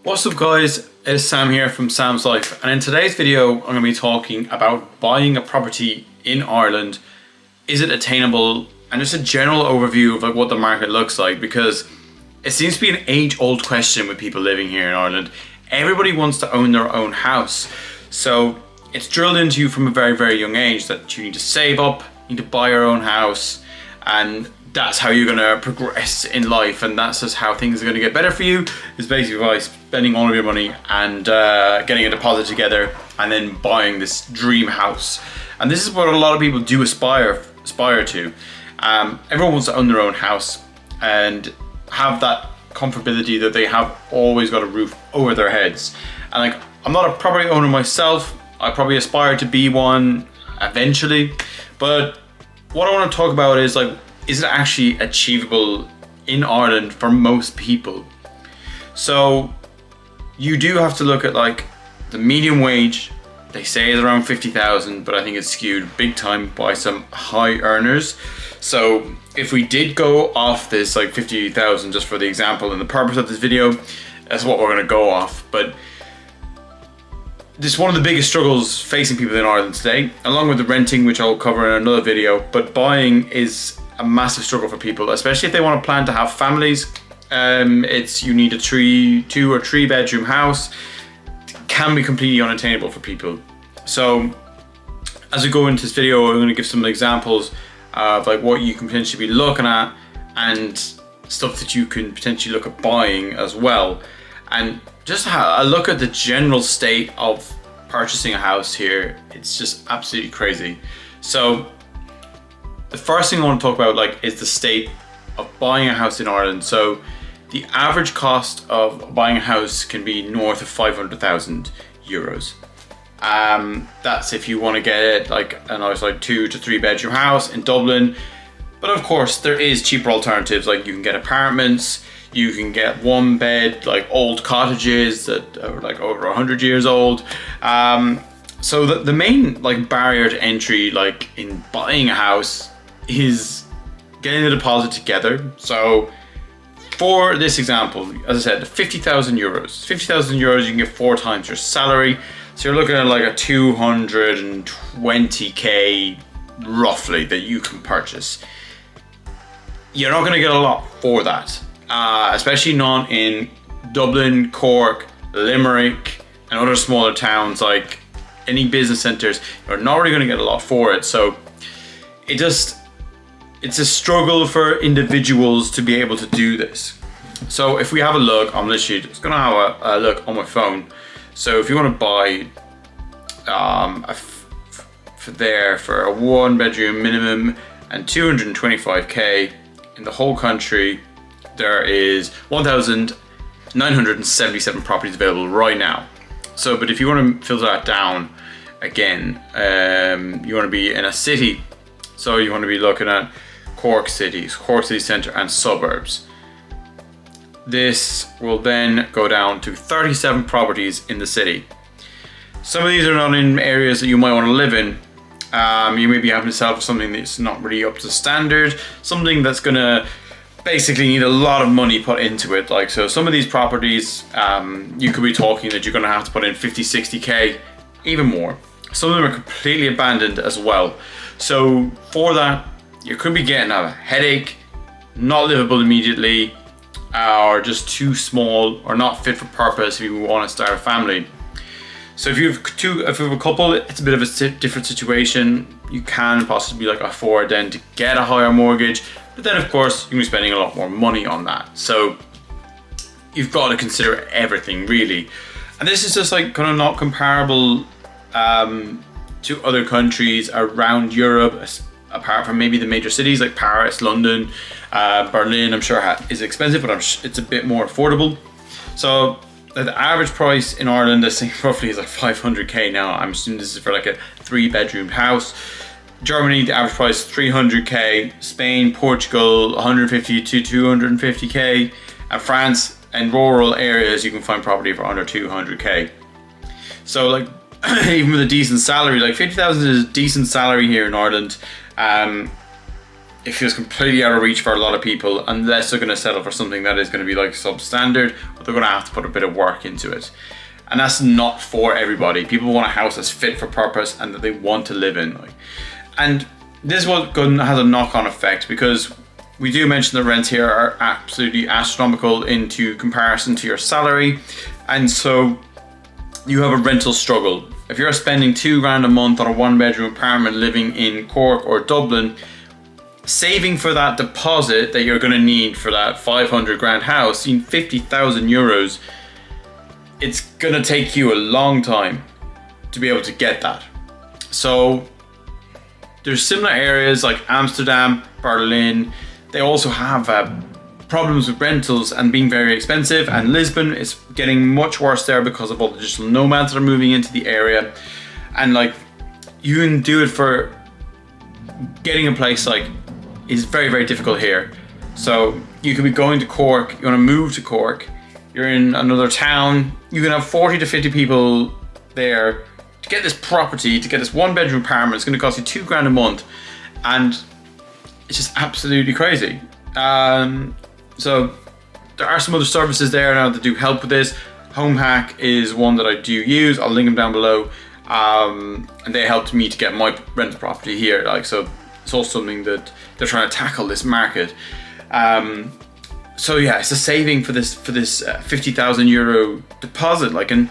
What's up guys, it's Sam here from Sam's Life, and in today's video I'm going to be talking about buying a property in Ireland. Is it attainable? And just a general overview of what the market looks like, because it seems to be an age-old question with people living here in Ireland. Everybody wants to own their own house, so it's drilled into you from a very young age that you need to save up, you need to buy your own house, and that's how you're going to progress in life, and that's just how things are going to get better for you, is basically by spending all of your money and getting a deposit together and then buying this dream house. And this is what a lot of people do aspire to. Everyone wants to own their own house and have that comfortability that they have always got a roof over their heads. And I'm not a property owner myself. I probably aspire to be one eventually, but what I want to talk about is is it actually achievable in Ireland for most people? So you do have to look at the median wage. They say is around 50,000, but I think it's skewed big time by some high earners. So if we did go off this 50,000 just for the example and the purpose of this video, that's what we're going to go off. But this is one of the biggest struggles facing people in Ireland today, along with the renting, which I'll cover in another video. But buying is a massive struggle for people, especially if they want to plan to have families. You need a 2 or 3 bedroom house. It can be completely unattainable for people. So as we go into this video, I'm going to give some examples of what you can potentially be looking at and stuff that you can potentially look at buying as well. And just a look at the general state of purchasing a house here. It's just absolutely crazy. So the first thing I want to talk about is the state of buying a house in Ireland. So the average cost of buying a house can be north of 500,000 euros. That's if you want to get a nice 2 to 3 bedroom house in Dublin. But of course there is cheaper alternatives, you can get apartments, you can get 1 bed old cottages that are over 100 years old. So the main barrier to entry in buying a house is getting the deposit together. So for this example, as I said, 50,000 euros. 50,000 euros, you can get 4 times your salary. So you're looking at a 220k roughly that you can purchase. You're not going to get a lot for that, especially not in Dublin, Cork, Limerick, and other smaller towns any business centres. You're not really going to get a lot for it. So it's a struggle for individuals to be able to do this. So if we have a look, I'm literally just going to have a look on my phone. So if you want to buy for a 1 bedroom minimum and 225k in the whole country, there is 1,977 properties available right now. So, but if you want to filter that down again, you want to be in a city. So you want to be looking at Cork City Centre and suburbs. This will then go down to 37 properties in the city. Some of these are not in areas that you might want to live in. You may be having to sell for something that's not really up to standard, something that's gonna basically need a lot of money put into it. So some of these properties, you could be talking that you're gonna have to put in 50, 60k, even more. Some of them are completely abandoned as well. So for that, you could be getting a headache, not livable immediately, or just too small or not fit for purpose if you want to start a family. So if you have a couple, it's a bit of a different situation. You can possibly afford then to get a higher mortgage, but then of course you're gonna be spending a lot more money on that. So you've got to consider everything really. And this is just kind of not comparable to other countries around Europe, apart from maybe the major cities like Paris, London, Berlin. I'm sure is expensive, but it's a bit more affordable. So the average price in Ireland, I think roughly is 500k now. I'm assuming this is for a 3 bedroom house. Germany, the average price 300k. Spain, Portugal, 150 to 250k. And France, in rural areas, you can find property for under 200k. So even with a decent salary, 50,000 is a decent salary here in Ireland. it feels completely out of reach for a lot of people unless they're going to settle for something that is going to be like substandard, or they're going to have to put a bit of work into it. And that's not for everybody. People want a house that's fit for purpose and that they want to live in. And this is what has a knock-on effect, because we do mention the rents here are absolutely astronomical into comparison to your salary. And so you have a rental struggle. If you're spending £2,000 a month on a 1-bedroom apartment living in Cork or Dublin, saving for that deposit that you're going to need for that 500 grand house, 50,000 euros, it's going to take you a long time to be able to get that. So there's similar areas like Amsterdam, Berlin, they also have problems with rentals and being very expensive, and Lisbon is getting much worse there because of all the digital nomads that are moving into the area. And like, you can do it for getting a place like is very, very difficult here. So you could be going to Cork, you want to move to Cork, you're in another town, you can have 40 to 50 people there to get this property, to get this 1-bedroom apartment. It's going to cost you £2,000 a month, and it's just absolutely crazy. So there are some other services there now that do help with this. Home Hack is one that I do use. I'll link them down below, and they helped me to get my rental property here. Like, so it's also something that they're trying to tackle this market. So yeah, it's a saving for this 50,000 euro deposit. Like, and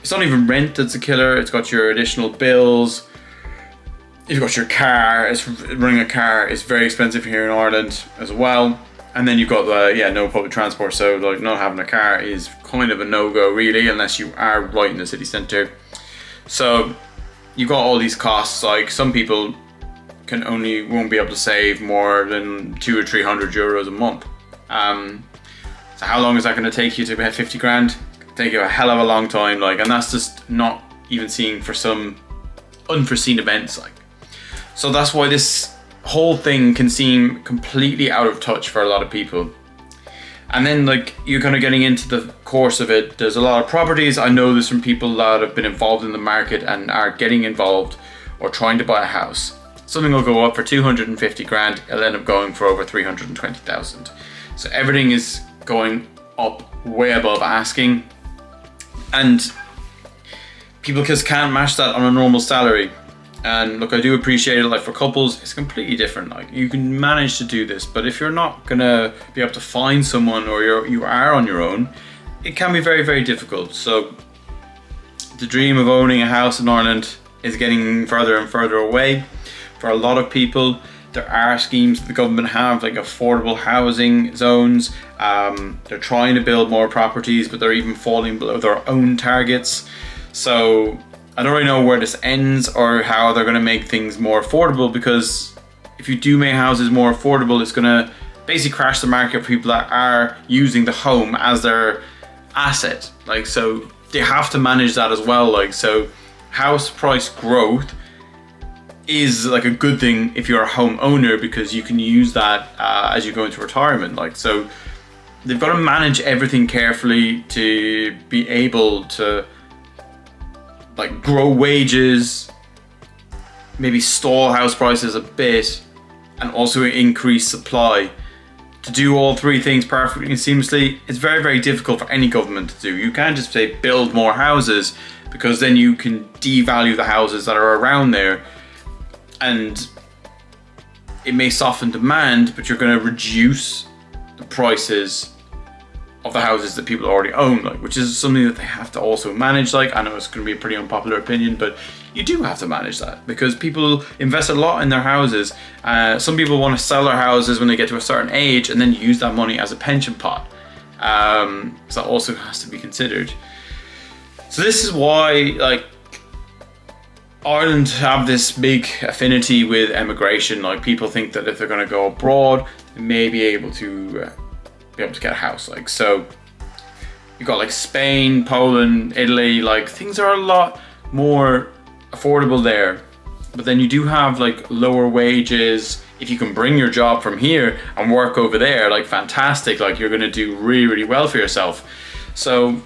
it's not even rent that's a killer. It's got your additional bills. You've got your car. Running a car is very expensive here in Ireland as well. And then you've got no public transport. So like, not having a car is kind of a no-go really, unless you are right in the city centre. So you've got all these costs. Like, some people won't be able to save more than 200 or 300 euros a month. So how long is that going to take you to pay 50 grand? It'll take you a hell of a long time, like, and that's just not even seeing for some unforeseen events. Like, so that's why this whole thing can seem completely out of touch for a lot of people. And then like, you're kind of getting into the course of it, there's a lot of properties. I know this from people that have been involved in the market and are getting involved or trying to buy a house. Something will go up for 250 grand, it'll end up going for over 320,000. So everything is going up way above asking, and people just can't match that on a normal salary. And look, I do appreciate it. Like, for couples, it's completely different. Like, you can manage to do this, but if you're not gonna be able to find someone, or you are on your own, it can be very, very difficult. So the dream of owning a house in Ireland is getting further and further away. For a lot of people, there are schemes that the government have, like affordable housing zones. They're trying to build more properties, but they're even falling below their own targets. So I don't really know where this ends or how they're going to make things more affordable, because if you do make houses more affordable, it's going to basically crash the market for people that are using the home as their asset. Like, so they have to manage that as well. Like, so house price growth is like a good thing if you're a home owner, because you can use that as you go into retirement. Like, so they've got to manage everything carefully to be able to like grow wages, maybe stall house prices a bit, and also increase supply. To do all three things perfectly and seamlessly, it's very, very difficult for any government to do. You can't just say build more houses, because then you can devalue the houses that are around there, and it may soften demand, but you're going to reduce the prices of the houses that people already own, like, which is something that they have to also manage. Like, I know it's going to be a pretty unpopular opinion, but you do have to manage that, because people invest a lot in their houses. Some people want to sell their houses when they get to a certain age and then use that money as a pension pot. So that also has to be considered. So this is why, like, Ireland have this big affinity with emigration. Like, people think that if they're going to go abroad, they may be able to get a house. Like, so you've got like Spain, Poland, Italy, like things are a lot more affordable there. But then you do have like lower wages. If you can bring your job from here and work over there, like, fantastic, like you're going to do really, really well for yourself. So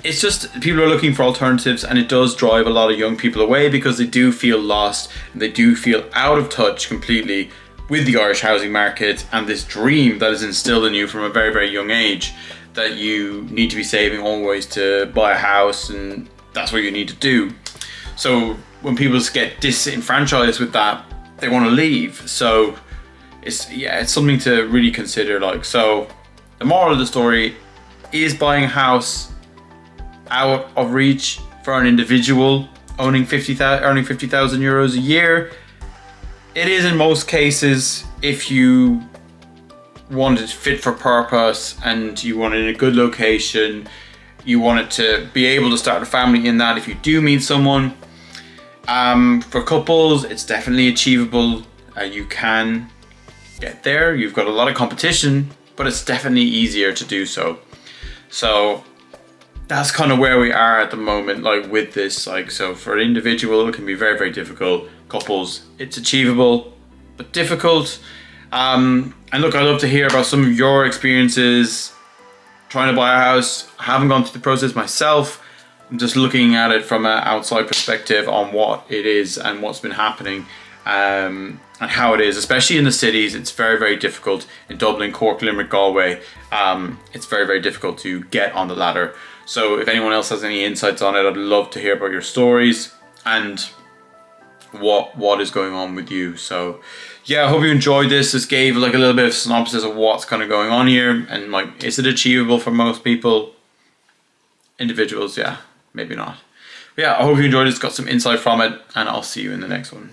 it's just, people are looking for alternatives, and it does drive a lot of young people away, because they do feel lost and they do feel out of touch completely with the Irish housing market and this dream that is instilled in you from a very, very young age that you need to be saving always to buy a house, and that's what you need to do. So when people get disenfranchised with that, they want to leave. So it's something to really consider. Like, so the moral of the story is buying a house out of reach for an individual earning 50,000 euros a year. It is in most cases if you want it fit for purpose and you want it in a good location, you want it to be able to start a family in that if you do meet someone. For couples, it's definitely achievable. You can get there. You've got a lot of competition, but it's definitely easier to do so. So that's kind of where we are at the moment, like with this. Like, so for an individual, it can be very, very difficult. Couples, it's achievable, but difficult. And look, I'd love to hear about some of your experiences trying to buy a house. I haven't gone through the process myself. I'm just looking at it from an outside perspective on what it is and what's been happening, and how it is, especially in the cities. It's very, very difficult in Dublin, Cork, Limerick, Galway. It's very, very difficult to get on the ladder. So if anyone else has any insights on it, I'd love to hear about your stories and what is going on with you. So yeah, I hope you enjoyed this. This gave like a little bit of synopsis of what's kind of going on here, and like, is it achievable for most people? Individuals, yeah, maybe not. But yeah, I hope you enjoyed this, got some insight from it, and I'll see you in the next one.